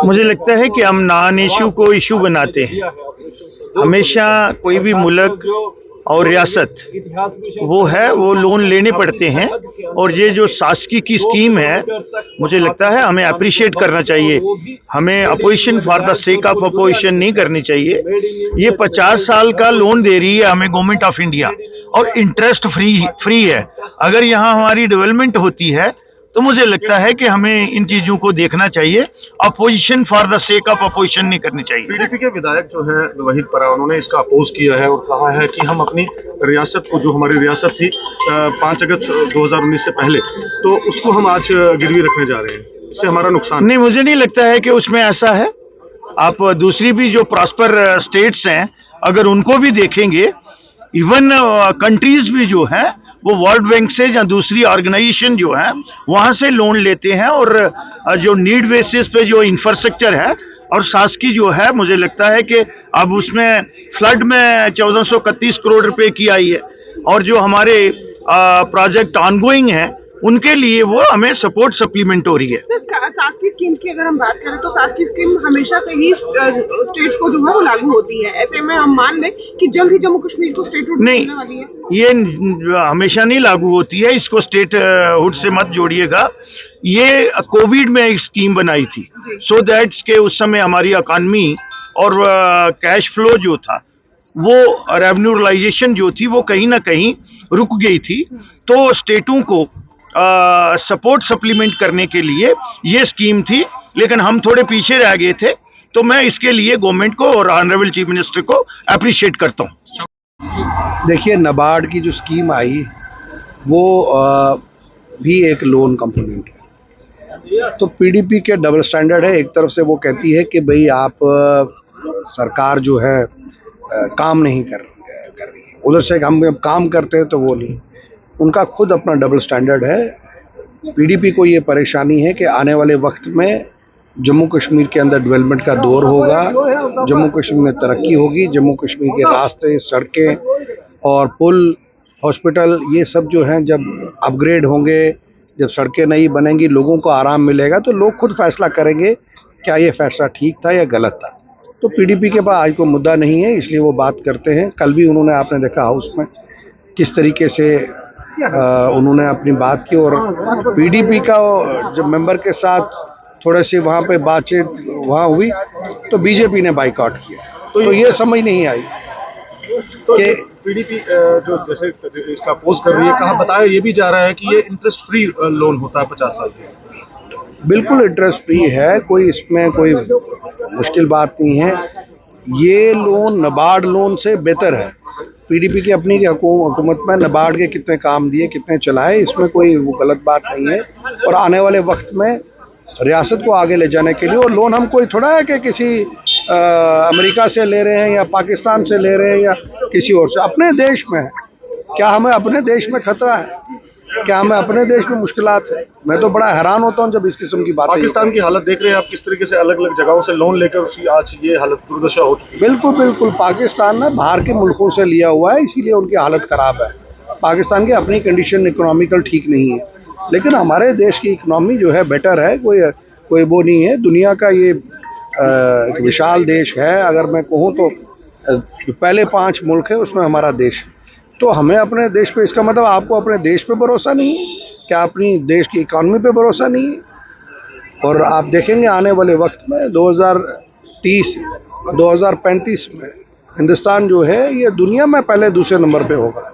मुझे लगता है कि हम नॉन इशू को इशू बनाते हैं। हमेशा कोई भी मुल्क और रियासत वो लोन लेने पड़ते हैं, और ये जो शासकी की स्कीम है, मुझे लगता है हमें अप्रिशिएट करना चाहिए। हमें opposition for the sake of opposition नहीं करनी चाहिए। ये 50 साल का लोन दे रही है हमें गवर्नमेंट ऑफ इंडिया, और इंटरेस्ट फ्री है। अगर यहाँ हमारी डेवलपमेंट होती है तो मुझे लगता है कि हमें इन चीजों को देखना चाहिए। Opposition for the sake of opposition नहीं करनी चाहिए। पीडीपी के विधायक जो हैं वहीद परा, उन्होंने इसका अपोज किया है और कहा है कि हम अपनी रियासत को, जो हमारी रियासत थी 5 अगस्त 2019 से पहले, तो उसको हम आज गिरवी रखने जा रहे हैं। इससे हमारा नुकसान नहीं, मुझे नहीं लगता है कि उसमें ऐसा है। आप दूसरी भी जो प्रॉस्पर स्टेट्स हैं, अगर उनको भी देखेंगे, इवन कंट्रीज भी जो है वो वर्ल्ड बैंक से या दूसरी ऑर्गेनाइजेशन जो है वहां से लोन लेते हैं, और जो नीड बेसिस पे जो इंफ्रास्ट्रक्चर है और शासकी जो है, मुझे लगता है कि अब उसमें फ्लड में 1431 करोड़ रुपए की आई है, और जो हमारे प्रोजेक्ट ऑनगोइंग है उनके लिए वो हमें सपोर्ट सप्लीमेंट हो रही है। सर, शासकीय स्कीम की अगर हम बात करें तो शासकीय स्कीम हमेशा से ही स्टेट्स को जो है वो लागू होती है। ऐसे में हम मान लें कि जल्द ही जम्मू कश्मीर को स्टेटहुड मिलने वाली है। ये हमेशा नहीं लागू होती है, इसको स्टेटहुड से मत जोड़िएगा। ये कोविड में एक स्कीम बनाई थी, सो दैट्स के उस समय हमारी इकॉनमी और कैश फ्लो जो था, वो रेवेन्यू रियलाइजेशन जो थी, वो कहीं ना कहीं रुक गई थी। तो स्टेटों को सपोर्ट सप्लीमेंट करने के लिए ये स्कीम थी, लेकिन हम थोड़े पीछे रह गए थे। तो मैं इसके लिए गवर्नमेंट को और ऑनरेबल चीफ मिनिस्टर को अप्रिशिएट करता हूँ। देखिए, नाबार्ड की जो स्कीम आई वो भी एक लोन कंपोनेंट है। तो पीडीपी के डबल स्टैंडर्ड है। एक तरफ से वो कहती है कि भाई आप सरकार जो है काम नहीं कर रही है, उधर से हम काम करते हैं तो वो नहीं। उनका खुद अपना डबल स्टैंडर्ड है। पीडीपी को ये परेशानी है कि आने वाले वक्त में जम्मू कश्मीर के अंदर डेवलपमेंट का दौर होगा, जम्मू कश्मीर में तरक्की होगी, जम्मू कश्मीर के रास्ते, सड़कें और पुल, हॉस्पिटल, ये सब जो हैं जब अपग्रेड होंगे, जब सड़कें नई बनेंगी, लोगों को आराम मिलेगा, तो लोग खुद फैसला करेंगे क्या ये फैसला ठीक था या गलत था। तो पीडीपी के पास आज कोई मुद्दा नहीं है, इसलिए वो बात करते हैं। कल भी उन्होंने, आपने देखा हाउस में किस तरीके से उन्होंने अपनी बात की, और पीडीपी का जब मेंबर के साथ थोड़े से वहाँ पे बातचीत वहाँ हुई तो बीजेपी ने बाइकआउट किया। तो ये समझ नहीं आई तो कि पीडीपी जो जैसे इसका अपोज कर रही है, कहा बताया ये भी जा रहा है कि ये इंटरेस्ट फ्री लोन होता है 50 साल के। बिल्कुल इंटरेस्ट फ्री है, कोई इसमें कोई मुश्किल बात नहीं है। ये लोन नाबार्ड लोन से बेहतर है। पीडीपी की अपनी हुकूमत में नाबार्ड के कितने काम दिए, कितने चलाए, इसमें कोई वो गलत बात नहीं है। और आने वाले वक्त में रियासत को आगे ले जाने के लिए, और लोन हम कोई थोड़ा है कि किसी अमेरिका से ले रहे हैं या पाकिस्तान से ले रहे हैं या किसी और से, अपने देश में है। क्या हमें अपने देश में खतरा है? क्या हमें अपने देश में मुश्किलात है? मैं तो बड़ा हैरान होता हूँ जब इस किस्म की बात। पाकिस्तान की हालत देख रहे हैं आप, किस तरीके से अलग अलग जगहों से लोन लेकर उसकी आज ये हालत दुर्दशा हो चुकी है। बिल्कुल बिल्कुल, पाकिस्तान ने बाहर के मुल्कों से लिया हुआ है, इसीलिए उनकी हालत ख़राब है। पाकिस्तान की अपनी कंडीशन इकोनॉमिकल ठीक नहीं है, लेकिन हमारे देश की इकोनॉमी जो है बेटर है। कोई वो नहीं है। दुनिया का ये एक विशाल देश है। अगर मैं कहूँ तो जो पहले 5 मुल्क है उसमें हमारा देश है। तो हमें अपने देश पे, इसका मतलब आपको अपने देश पे भरोसा नहीं है क्या? अपनी देश की इकॉनमी पे भरोसा नहीं है? और आप देखेंगे आने वाले वक्त में 2030 2035 में हिंदुस्तान जो है ये दुनिया में पहले दूसरे नंबर पे होगा।